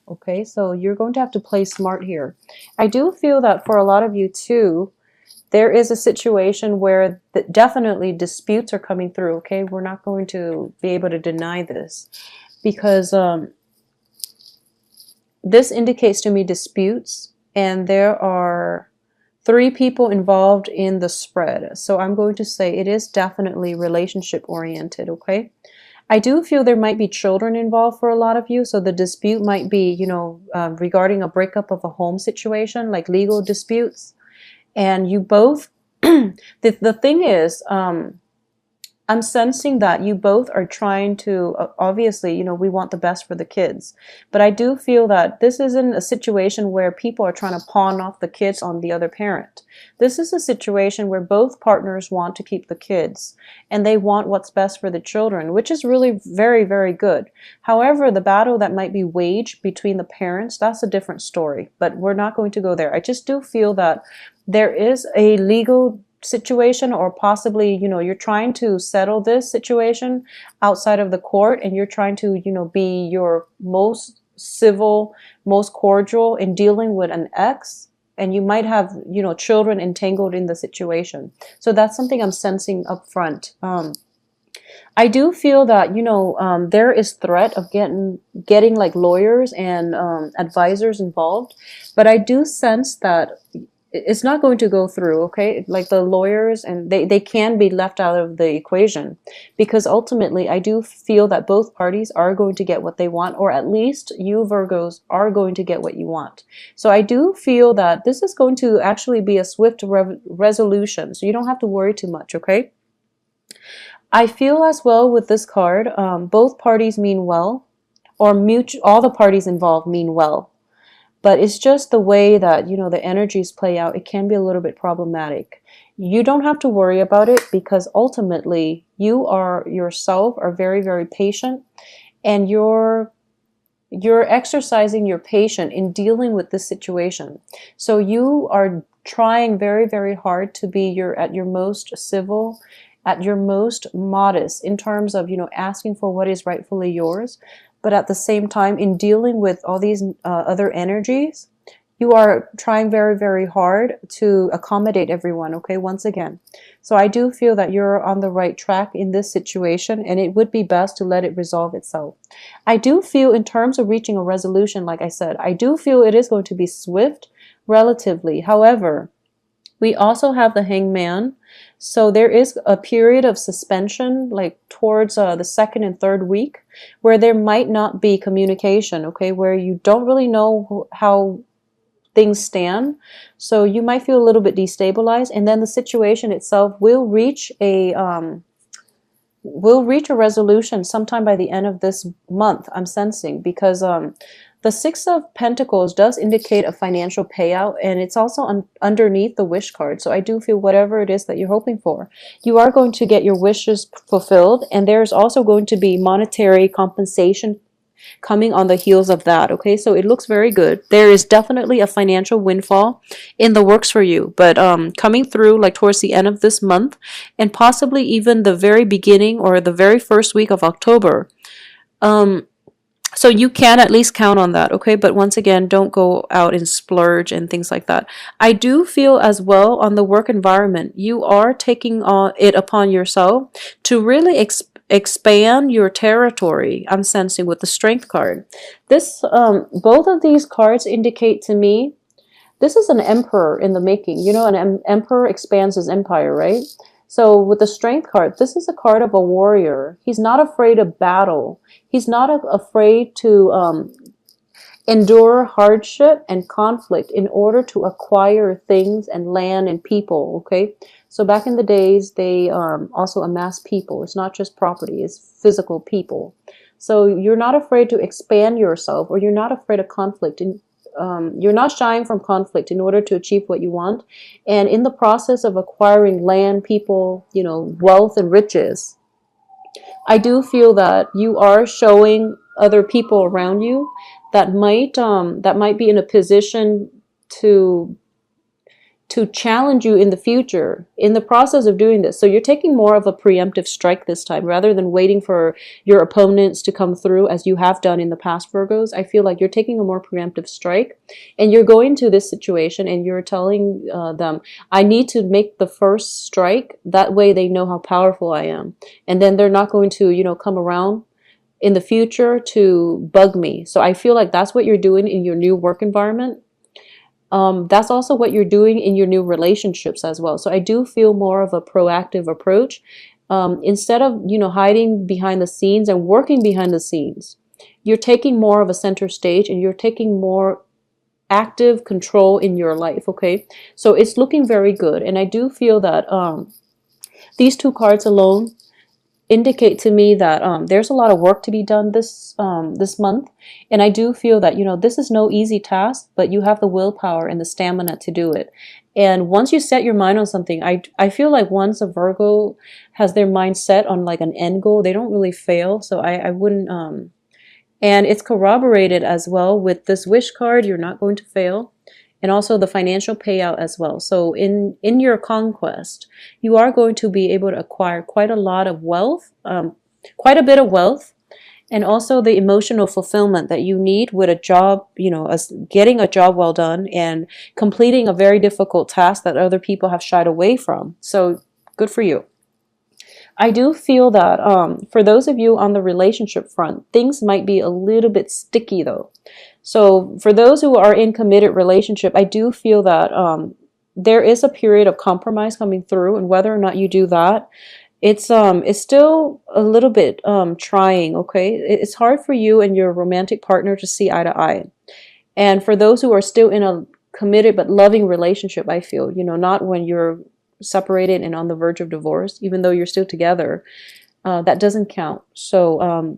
Okay, so you're going to have to play smart here. I do feel that for a lot of you too, there is a situation where definitely disputes are coming through. Okay, we're not going to be able to deny this because this indicates to me disputes, and there are three people involved in the spread. So I'm going to say it is definitely relationship oriented. Okay, I do feel there might be children involved for a lot of you. So the dispute might be, regarding a breakup of a home situation, like legal disputes. And you both, the thing is, I'm sensing that you both are trying to, obviously, we want the best for the kids. But I do feel that this isn't a situation where people are trying to pawn off the kids on the other parent. This is a situation where both partners want to keep the kids and they want what's best for the children, which is really very, very good. However, the battle that might be waged between the parents, that's a different story. But we're not going to go there. I just do feel that there is a legal situation, or possibly, you're trying to settle this situation outside of the court, and you're trying to, be your most civil, most cordial in dealing with an ex, and you might have, children entangled in the situation. So that's something I'm sensing up front. I do feel that, there is threat of getting like lawyers and advisors involved, but I do sense that it's not going to go through. Okay, like the lawyers, and they can be left out of the equation, because ultimately I do feel that both parties are going to get what they want, or at least you Virgos are going to get what you want. So I do feel that this is going to actually be a swift resolution, so you don't have to worry too much. Okay, I feel as well with this card, both parties mean well, or all the parties involved mean well. But it's just the way that, the energies play out. It can be a little bit problematic. You don't have to worry about it, because ultimately you are yourself are very, very patient, and you're exercising your patience in dealing with this situation. So you are trying very, very hard to be at your most civil, at your most modest in terms of, asking for what is rightfully yours. But at the same time, in dealing with all these other energies, you are trying very, very hard to accommodate everyone, okay, once again. So I do feel that you're on the right track in this situation, and it would be best to let it resolve itself. I do feel, in terms of reaching a resolution, like I said, I do feel it is going to be swift, relatively. However, we also have the Hangman. So there is a period of suspension, like towards the second and third week, where there might not be communication, okay, where you don't really know how things stand. So you might feel a little bit destabilized, and then the situation itself will reach a resolution sometime by the end of this month, I'm sensing, because the Six of Pentacles does indicate a financial payout, and it's also underneath the wish card. So I do feel whatever it is that you're hoping for, you are going to get your wishes fulfilled, and there's also going to be monetary compensation coming on the heels of that. Okay, so it looks very good. There is definitely a financial windfall in the works for you, but coming through like towards the end of this month, and possibly even the very beginning or the very first week of October. So you can at least count on that, okay? But once again, don't go out and splurge and things like that. I do feel as well on the work environment, you are taking it upon yourself to really expand your territory. I'm sensing with the Strength card. This, both of these cards indicate to me, this is an emperor in the making. An emperor expands his empire, right? So with the Strength card, this is a card of a warrior. He's not afraid of battle. He's not afraid to endure hardship and conflict in order to acquire things and land and people, okay? So back in the days, they also amassed people. It's not just property, it's physical people. So you're not afraid to expand yourself, or you're not afraid of conflict. You're not shying from conflict in order to achieve what you want. And in the process of acquiring land, people, wealth and riches, I do feel that you are showing other people around you that might be in a position to to challenge you in the future in the process of doing this. So you're taking more of a preemptive strike this time rather than waiting for your opponents to come through as you have done in the past, Virgos. I feel like you're taking a more preemptive strike, and you're going to this situation and you're telling them, I need to make the first strike. That way they know how powerful I am. And then they're not going to, come around in the future to bug me. So I feel like that's what you're doing in your new work environment. That's also what you're doing in your new relationships as well. So I do feel more of a proactive approach. Instead of, hiding behind the scenes and working behind the scenes, you're taking more of a center stage and you're taking more active control in your life. Okay. So it's looking very good. And I do feel that, these two cards alone indicate to me that there's a lot of work to be done this month, and I do feel that this is no easy task, but you have the willpower and the stamina to do it. And once you set your mind on something, I feel like once a Virgo has their mind set on like an end goal, they don't really fail. So I wouldn't and it's corroborated as well with this wish card. You're not going to fail. And also the financial payout as well. So in your conquest, you are going to be able to acquire quite a lot of wealth, quite a bit of wealth, and also the emotional fulfillment that you need with a job, as getting a job well done and completing a very difficult task that other people have shied away from. So good for you. I do feel that for those of you on the relationship front, things might be a little bit sticky though. So for those who are in committed relationship, I do feel that there is a period of compromise coming through, and whether or not you do that, it's still a little bit trying. Okay, it's hard for you and your romantic partner to see eye to eye. And for those who are still in a committed but loving relationship, I feel, not when you're separated and on the verge of divorce, even though you're still together, that doesn't count. So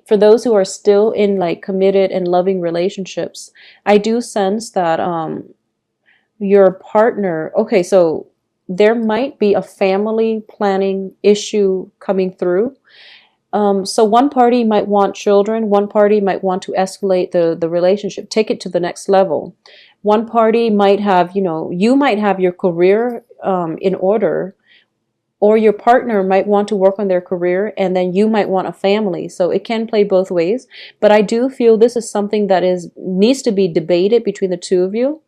for those who are still in like committed and loving relationships, I do sense that your partner, okay, so there might be a family planning issue coming through. So one party might want children, one party might want to escalate the relationship, take it to the next level. One party might have, you might have your career in order, or your partner might want to work on their career, and then you might want a family. So it can play both ways. But I do feel this is something that needs to be debated between the two of you.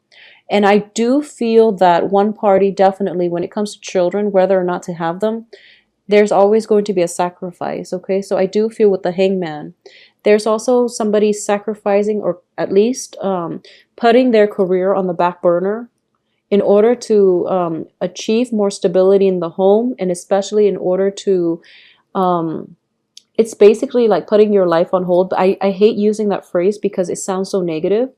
And I do feel that one party definitely, when it comes to children, whether or not to have them, there's always going to be a sacrifice. Okay, so I do feel with the Hangman, there's also somebody sacrificing, or at least putting their career on the back burner in order to achieve more stability in the home, and especially in order to, it's basically like putting your life on hold. But I hate using that phrase because it sounds so negative.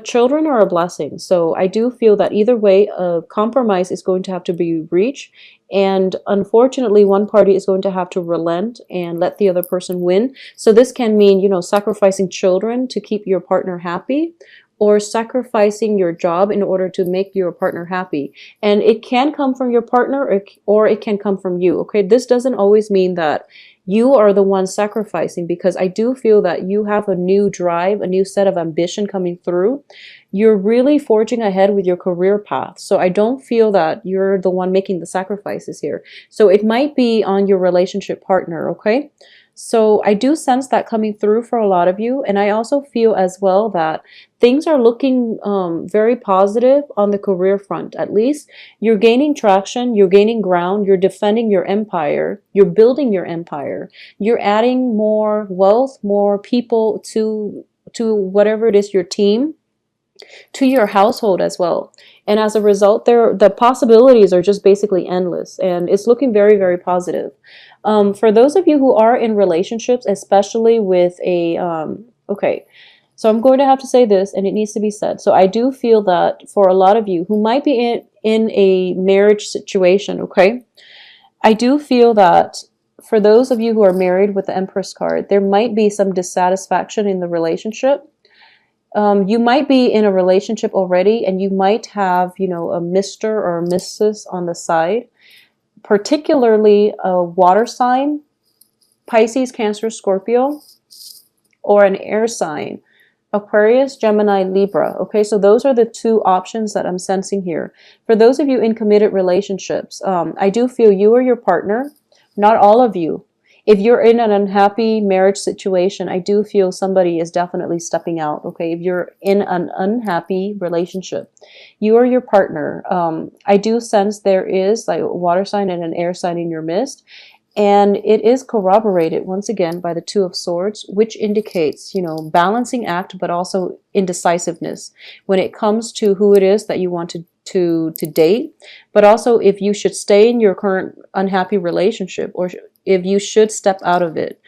Children are a blessing. So I do feel that either way, a compromise is going to have to be reached. And unfortunately, one party is going to have to relent and let the other person win. So this can mean, sacrificing children to keep your partner happy, or sacrificing your job in order to make your partner happy. And it can come from your partner, or it can come from you. Okay, this doesn't always mean that you are the one sacrificing, because I do feel that you have a new drive, a new set of ambition coming through. You're really forging ahead with your career path. So I don't feel that you're the one making the sacrifices here. So it might be on your relationship partner, okay? So I do sense that coming through for a lot of you. And I also feel as well that things are looking very positive on the career front. At least you're gaining traction, you're gaining ground, you're defending your empire, you're building your empire, you're adding more wealth, more people to whatever it is, your team, to your household as well. And as a result, the possibilities are just basically endless, and it's looking very, very positive. For those of you who are in relationships, especially with a, okay, so I'm going to have to say this, and it needs to be said. So I do feel that for a lot of you who might be in a marriage situation, okay, I do feel that for those of you who are married with the Empress card, there might be some dissatisfaction in the relationship. You might be in a relationship already, and you might have, a Mr. or a Mrs. on the side, particularly a water sign, Pisces, Cancer, Scorpio, or an air sign, Aquarius, Gemini, Libra. Okay, so those are the two options that I'm sensing here. For those of you in committed relationships, I do feel you or your partner, not all of you. If you're in an unhappy marriage situation, I do feel somebody is definitely stepping out. Okay, if you're in an unhappy relationship, you or your partner, I do sense there is like a water sign and an air sign in your midst. And it is corroborated once again by the Two of Swords, which indicates, balancing act, but also indecisiveness when it comes to who it is that you want to date, but also if you should stay in your current unhappy relationship or if you should step out of it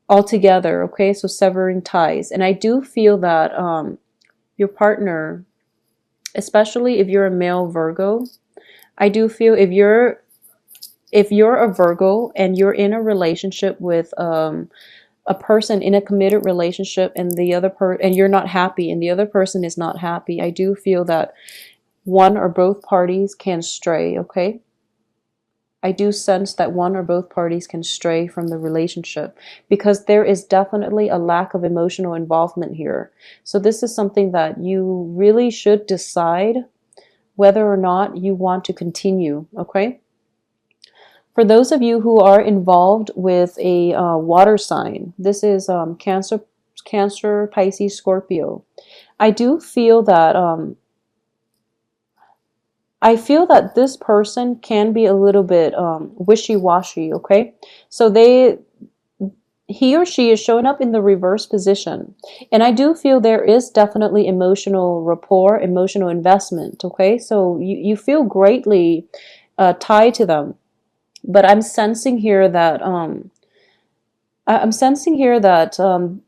altogether. Okay, so severing ties. And I do feel that your partner, especially if you're a male Virgo, I do feel if you're a Virgo and you're in a relationship with a person in a committed relationship and and you're not happy and the other person is not happy, I do feel that one or both parties can stray, okay? I do sense that one or both parties can stray from the relationship because there is definitely a lack of emotional involvement here. So this is something that you really should decide whether or not you want to continue, okay? For those of you who are involved with a water sign, this is Cancer, Pisces, Scorpio. I do feel that this person can be a little bit wishy-washy. Okay, so he or she is showing up in the reverse position, and I do feel there is definitely emotional rapport, emotional investment. Okay, so you feel greatly tied to them. But I'm sensing here that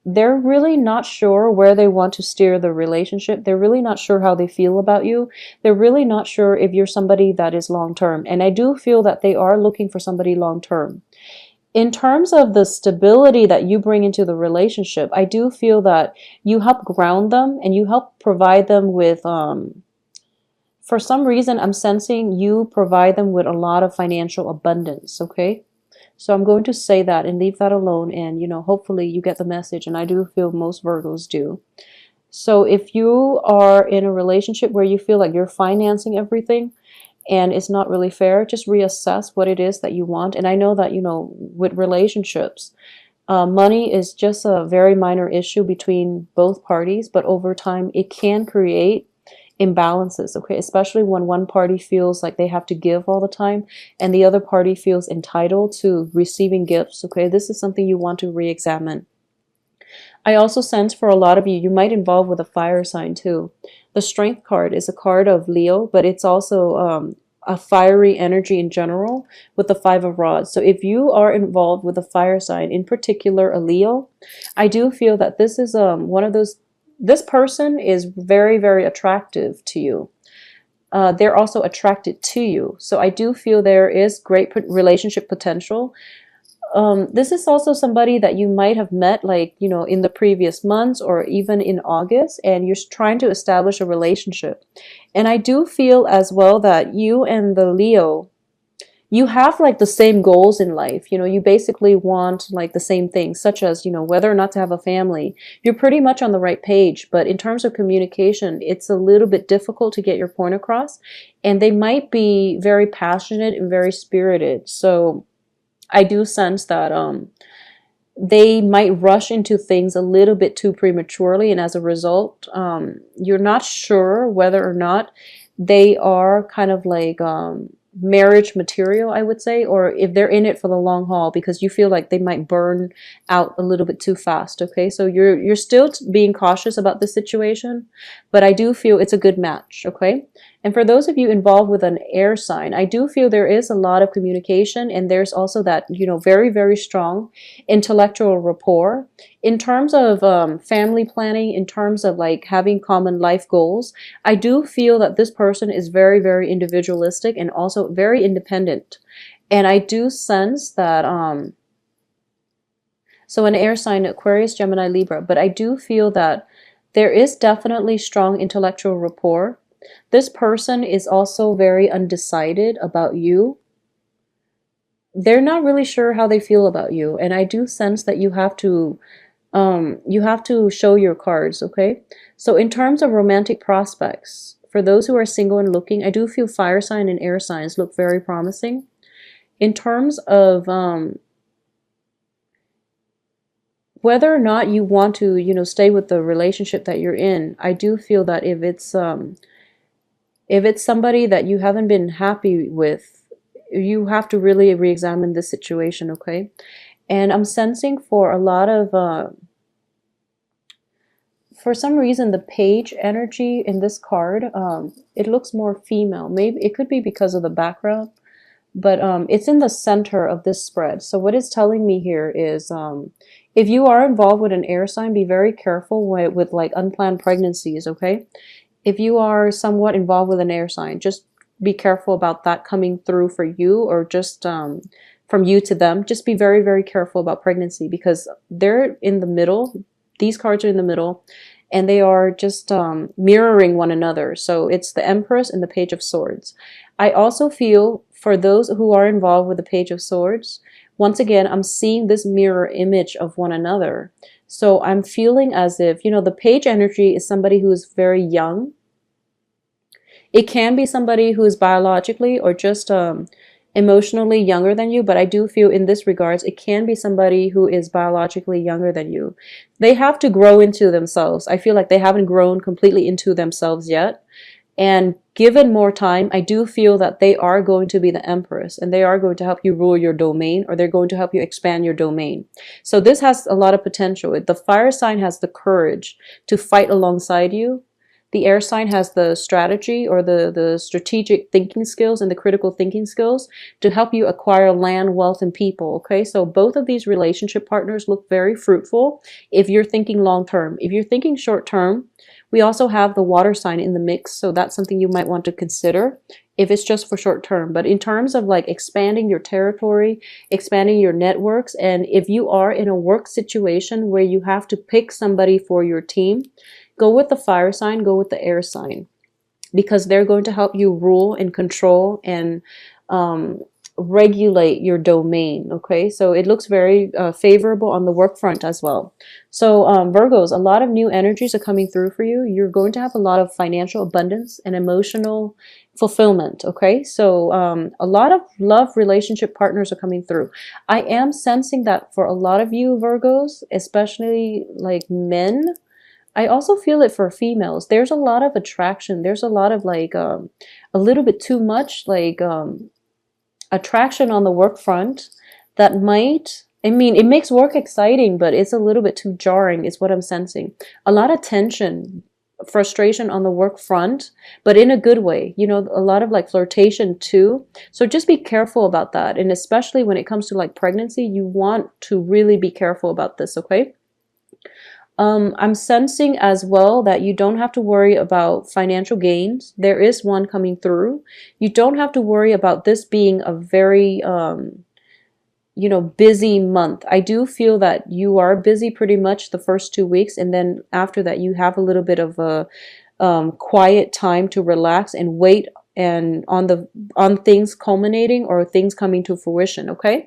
they're really not sure where they want to steer the relationship. They're really not sure how they feel about you. They're really not sure if you're somebody that is long term. And I do feel that they are looking for somebody long term. In terms of the stability that you bring into the relationship, I do feel that you help ground them and you help provide them with for some reason, I'm sensing you provide them with a lot of financial abundance, okay? So I'm going to say that and leave that alone, and, hopefully you get the message, and I do feel most Virgos do. So if you are in a relationship where you feel like you're financing everything and it's not really fair, just reassess what it is that you want. And I know that, with relationships, money is just a very minor issue between both parties, but over time it can create imbalances, okay? Especially when one party feels like they have to give all the time and the other party feels entitled to receiving gifts, okay? This is something you want to re-examine. I also sense for a lot of you, you might involve with a fire sign too. The Strength card is a card of Leo, but it's also a fiery energy in general with the Five of Rods. So if you are involved with a fire sign, in particular a Leo, I do feel that this is one of those. This person is very, very attractive to you. They're also attracted to you. So I do feel there is great relationship potential. This is also somebody that you might have met in the previous months or even in August, and you're trying to establish a relationship. And I do feel as well that you and the Leo, you have the same goals in life. You basically want the same things, such as, whether or not to have a family. You're pretty much on the right page, but in terms of communication, it's a little bit difficult to get your point across, and they might be very passionate and very spirited. So I do sense that they might rush into things a little bit too prematurely, and as a result, you're not sure whether or not they are kind of marriage material, I would say, or if they're in it for the long haul, because you feel like they might burn out a little bit too fast. Okay, so you're still being cautious about the situation, but I do feel it's a good match. Okay, and for those of you involved with an air sign, I do feel there is a lot of communication, and there's also that very, very strong intellectual rapport in terms of family planning, in terms of having common life goals. I do feel that this person is very, very individualistic and also very independent. And I do sense that, so an air sign, Aquarius, Gemini, Libra, but I do feel that there is definitely strong intellectual rapport. This person is also very undecided about you. They're not really sure how they feel about you. And I do sense that you have to You have to show your cards, okay? So in terms of romantic prospects, for those who are single and looking, I do feel fire sign and air signs look very promising. In terms of whether or not you want to, stay with the relationship that you're in, I do feel that if it's somebody that you haven't been happy with, you have to really re-examine this situation, okay? And I'm sensing for a lot of for some reason the page energy in this card, it looks more female. Maybe it could be because of the background, but it's in the center of this spread. So what it's telling me here is if you are involved with an air sign, be very careful with like unplanned pregnancies, okay? If you are somewhat involved with an air sign, just be careful about that coming through for you, or just from you to them. Just be very, very careful about pregnancy, because they're in the middle. These cards are in the middle, and they are just mirroring one another. So it's the Empress and the Page of Swords. I also feel for those who are involved with the Page of Swords, once again, I'm seeing this mirror image of one another. So I'm feeling as if, the page energy is somebody who is very young. It can be somebody who is biologically or just emotionally younger than you, but I do feel in this regards, it can be somebody who is biologically younger than you. They have to grow into themselves. I feel like they haven't grown completely into themselves yet. And given more time, I do feel that they are going to be the Empress, and they are going to help you rule your domain, or they're going to help you expand your domain. So this has a lot of potential. The fire sign has the courage to fight alongside you. The air sign has the strategy, or the strategic thinking skills and the critical thinking skills to help you acquire land, wealth, and people. Okay, so both of these relationship partners look very fruitful if you're thinking long term. If you're thinking short term, we also have the water sign in the mix, so that's something you might want to consider if it's just for short term. But in terms of like expanding your territory, expanding your networks, and if you are in a work situation where you have to pick somebody for your team, go with the fire sign, go with the air sign, because they're going to help you rule and control and regulate your domain. Okay, so it looks very favorable on the work front as well. So Virgos, a lot of new energies are coming through for you. You're going to have a lot of financial abundance and emotional fulfillment. Okay, so a lot of love relationship partners are coming through. I am sensing that for a lot of you Virgos, especially like men. I also feel it for females. There's a lot of attraction. There's a lot of like a little bit too much like attraction on the work front that might, I mean, it makes work exciting, but it's a little bit too jarring is what I'm sensing. A lot of tension, frustration on the work front, but in a good way. A lot of like flirtation too. So just be careful about that. And especially when it comes to like pregnancy, you want to really be careful about this, okay? I'm sensing as well that you don't have to worry about financial gains. There is one coming through. You don't have to worry about this being a very, busy month. I do feel that you are busy pretty much the first 2 weeks, and then after that you have a little bit of a quiet time to relax and wait and on things culminating or things coming to fruition, okay?